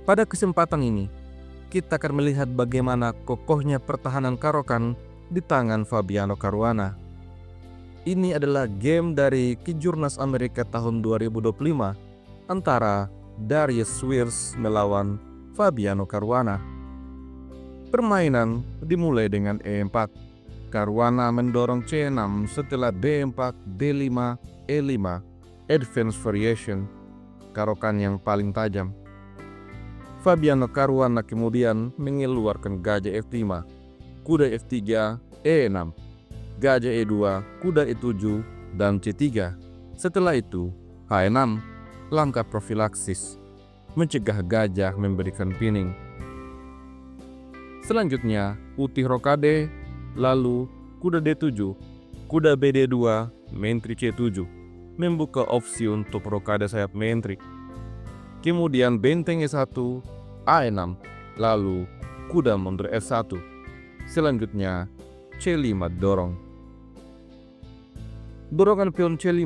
Pada kesempatan ini, kita akan melihat bagaimana kokohnya pertahanan Karokan di tangan Fabiano Caruana. Ini adalah game dari Kejurnas Amerika tahun 2025 antara Darius Swirs melawan Fabiano Caruana. Permainan dimulai dengan E4. Caruana mendorong C6 setelah D4, D5, E5, advance variation, Karokan yang paling tajam. Fabiano Caruana kemudian mengeluarkan gajah F5, kuda F3, E6, gajah E2, kuda E7, dan C3. Setelah itu, H6, langkah profilaksis, mencegah gajah memberikan pinning. Selanjutnya, putih rokade, lalu kuda D7, kuda BD2, menteri C7, membuka opsi untuk rokade sayap menteri. Kemudian benteng E1, A6, lalu kuda mundur F1. Selanjutnya, C5 dorong. Dorongan pion C5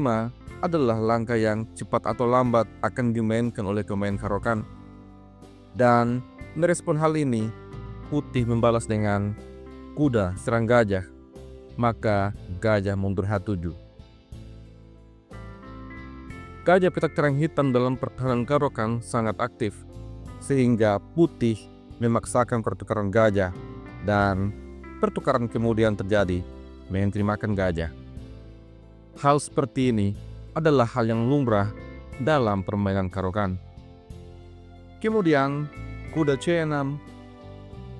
adalah langkah yang cepat atau lambat akan dimainkan oleh pemain Karokan. Dan merespon hal ini, putih membalas dengan kuda serang gajah, maka gajah mundur H7. Gajah petak terang hitam dalam pertahanan Karokan sangat aktif, sehingga putih memaksakan pertukaran gajah, dan pertukaran kemudian terjadi, menteri makan gajah. Hal seperti ini adalah hal yang lumrah dalam permainan Karokan. Kemudian kuda C6,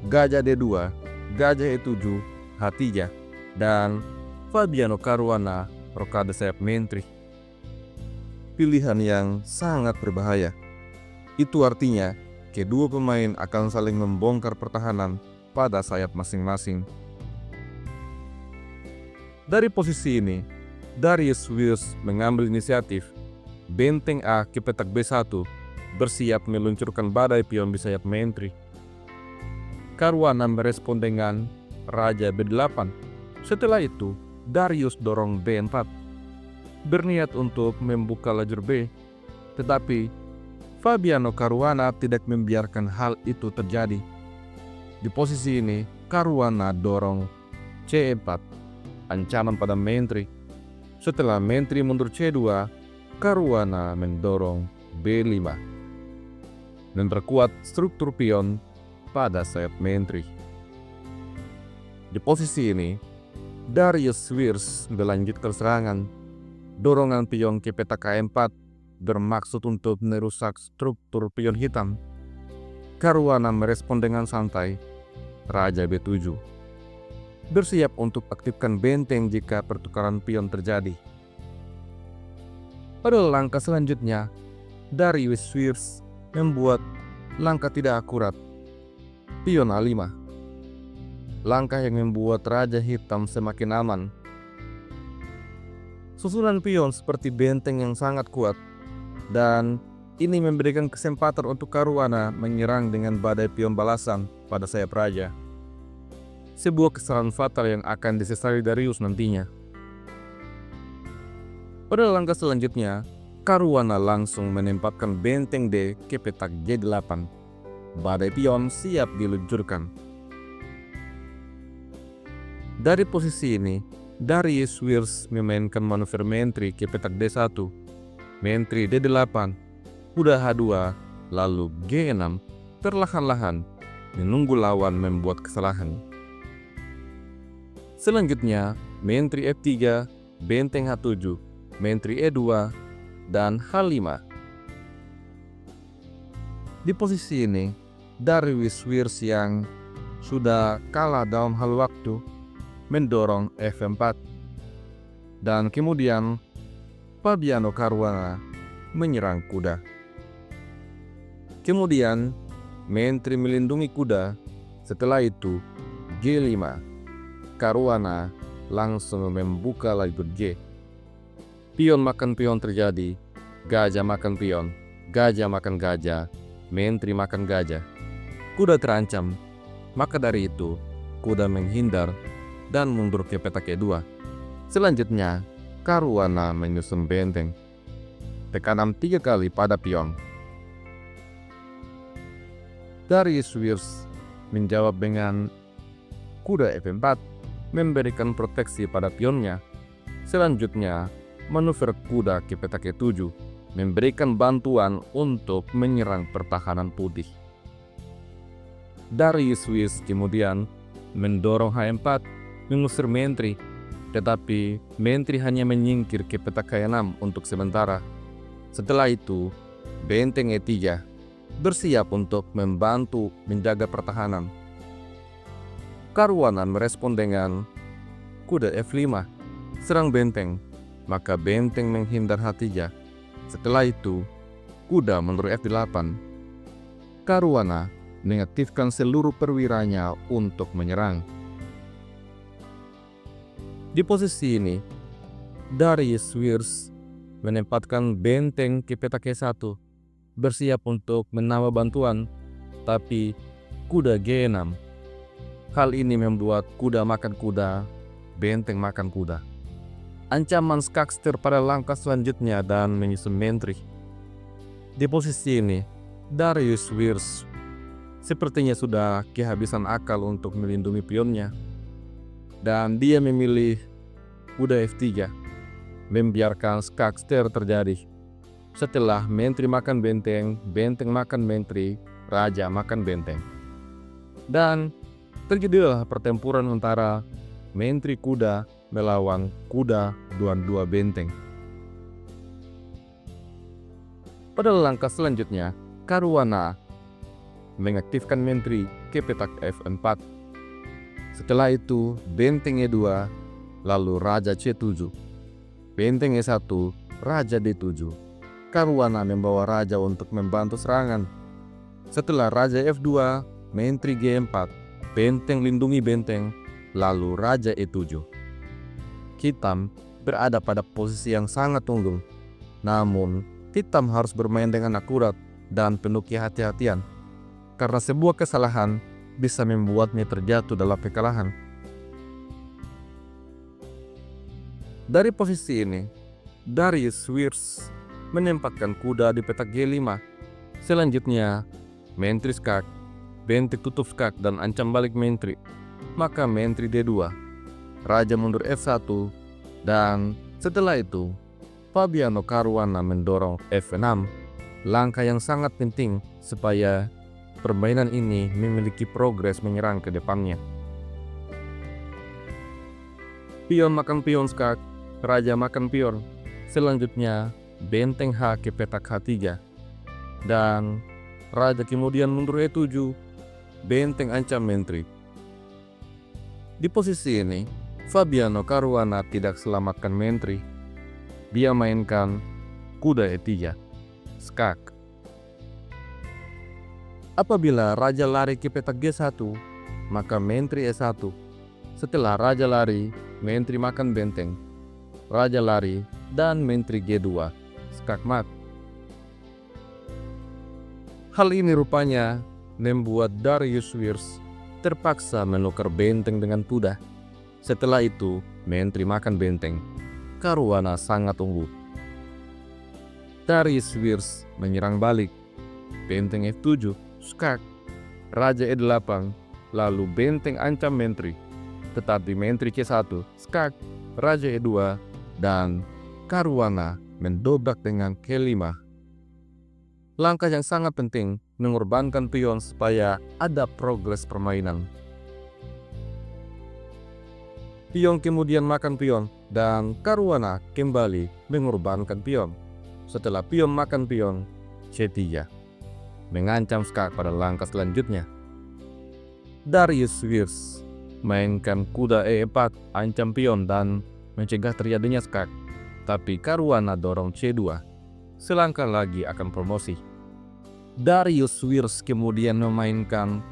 gajah D2, gajah E7, H3, dan Fabiano Caruana rokade sayap menteri. Pilihan yang sangat berbahaya. Itu artinya kedua pemain akan saling membongkar pertahanan pada sayap masing-masing. Dari posisi ini, Darius Swirs mengambil inisiatif. Benteng A ke petak B1 bersiap meluncurkan badai pion di sayap menteri. Caruana merespon dengan Raja B8. Setelah itu, Darius dorong B4, berniat untuk membuka lajur B. Tetapi Fabiano Caruana tidak membiarkan hal itu terjadi. Di posisi ini, Caruana dorong C4, ancaman pada menteri. Setelah menteri mundur C2, Caruana mendorong B5, memperkuat struktur pion pada sayap menteri. Di posisi ini, Darius Swirs melanjutkan serangan. Dorongan pion ke petak K4 bermaksud untuk merusak struktur pion hitam. Caruana merespon dengan santai, Raja B7, bersiap untuk aktifkan benteng jika pertukaran pion terjadi. Pada langkah selanjutnya, Darius Swirs membuat langkah tidak akurat, pion A5, langkah yang membuat Raja Hitam semakin aman. Susunan pion seperti benteng yang sangat kuat, dan ini memberikan kesempatan untuk Caruana menyerang dengan badai pion balasan pada sayap raja. Sebuah kesalahan fatal yang akan disesali Darius nantinya. Pada langkah selanjutnya, Caruana langsung menempatkan benteng D ke petak G8. Badai pion siap diluncurkan. Dari posisi ini, Darius Swirs memainkan manuver menteri ke petak D1, menteri D8, kuda H2, lalu G6, perlahan-lahan menunggu lawan membuat kesalahan. Selanjutnya, menteri F3, benteng H7, menteri E2, dan H5. Di posisi ini, Darius Swirs yang sudah kalah dalam hal waktu mendorong F4, dan kemudian Fabiano Caruana menyerang kuda. Kemudian menteri melindungi kuda. Setelah itu G5, Caruana langsung membuka lajur G. Pion makan pion terjadi, gajah makan pion, gajah makan gajah, menteri makan gajah. Kuda terancam, maka dari itu kuda menghindar dan mundur ke petak E2. Selanjutnya, Caruana menyusun benteng. Tekanan 3 kali pada pion. Darius Wirs menjawab dengan kuda F4, memberikan proteksi pada pionnya. Selanjutnya, manuver kuda ke petak E7, memberikan bantuan untuk menyerang pertahanan putih. Darius Wirs kemudian mendorong H4, mengusir menteri, tetapi menteri hanya menyingkir ke petak H6 untuk sementara. Setelah itu, benteng E3 bersiap untuk membantu menjaga pertahanan. Caruana merespon dengan kuda F5, serang benteng, maka benteng menghindar H3. Setelah itu, kuda mundur F8. Caruana mengaktifkan seluruh perwiranya untuk menyerang. Di posisi ini, Darius Wirs menempatkan benteng ke petak E1, bersiap untuk menambah bantuan, tapi kuda G6. Hal ini membuat kuda makan kuda, benteng makan kuda. Ancaman skakster pada langkah selanjutnya dan menyusun menteri. Di posisi ini, Darius Wirs sepertinya sudah kehabisan akal untuk melindungi pionnya, dan dia memilih kuda F3, membiarkan skakster terjadi. Setelah menteri makan benteng, benteng makan menteri, raja makan benteng. Dan terjadilah pertempuran antara menteri kuda melawan kuda dua benteng. Pada langkah selanjutnya, Caruana mengaktifkan menteri ke petak F4. Setelah itu, benteng E2, lalu raja C7. Benteng E1, raja D7. Caruana membawa raja untuk membantu serangan. Setelah raja F2, menteri G4, benteng lindungi benteng, lalu raja E7. Hitam berada pada posisi yang sangat unggul. Namun, hitam harus bermain dengan akurat dan penuh kehati-hatian, karena sebuah kesalahan bisa membuatnya terjatuh dalam kekalahan. Dari posisi ini, Darius Wirs menempatkan kuda di petak G5. Selanjutnya, menteri skak, benteng tutup skak dan ancam balik menteri. Maka menteri D2, raja mundur F1, dan setelah itu, Fabiano Caruana mendorong F6, langkah yang sangat penting supaya permainan ini memiliki progres menyerang ke depannya. Pion makan pion skak, raja makan pion. Selanjutnya, benteng H ke petak H3. Dan raja kemudian mundur E7, benteng ancam menteri. Di posisi ini, Fabiano Caruana tidak selamatkan menteri. Dia mainkan kuda E3, skak. Apabila raja lari ke petak G1, maka menteri E1. Setelah raja lari, menteri makan benteng, raja lari, dan menteri G2, skak mat. Hal ini rupanya membuat Darius Wirs terpaksa menukar benteng dengan kuda. Setelah itu, menteri makan benteng. Caruana sangat unggul. Darius Wirs menyerang balik. Benteng F7, skak, raja E8, lalu benteng ancam menteri. Tetapi menteri C1, skak, raja E2, dan Caruana mendobrak dengan K5. Langkah yang sangat penting mengorbankan pion supaya ada progres permainan. Pion kemudian makan pion, dan Caruana kembali mengorbankan pion. Setelah pion makan pion, C3, mengancam skak pada langkah selanjutnya. Darius Wirs mainkan kuda E4, ancam pion dan mencegah terjadinya skak. Tapi Caruana dorong C2, selangkah lagi akan promosi. Darius Wirs kemudian memainkan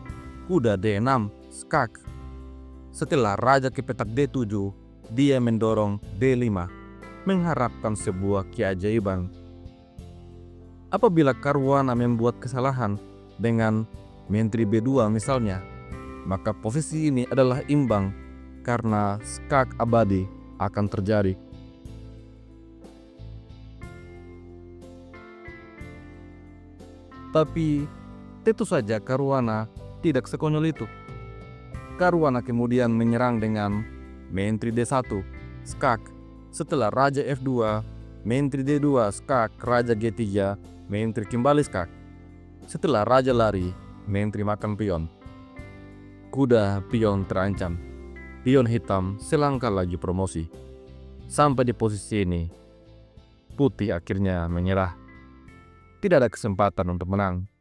kuda D6, skak. Setelah raja ke petak D7, dia mendorong D5, mengharapkan sebuah keajaiban. Apabila Caruana membuat kesalahan dengan menteri B2 misalnya, maka posisi ini adalah imbang karena skak abadi akan terjadi. Tapi Tentu saja Caruana tidak sekonyol itu. Caruana kemudian menyerang dengan Menteri D1, skak. Setelah Raja F2, Menteri D2, skak. Raja G3, Menteri kembali skak. Setelah Raja lari, Menteri makan pion. Kuda pion terancam. Pion hitam selangkah lagi promosi. Sampai di posisi ini, putih akhirnya menyerah. Tidak ada kesempatan untuk menang.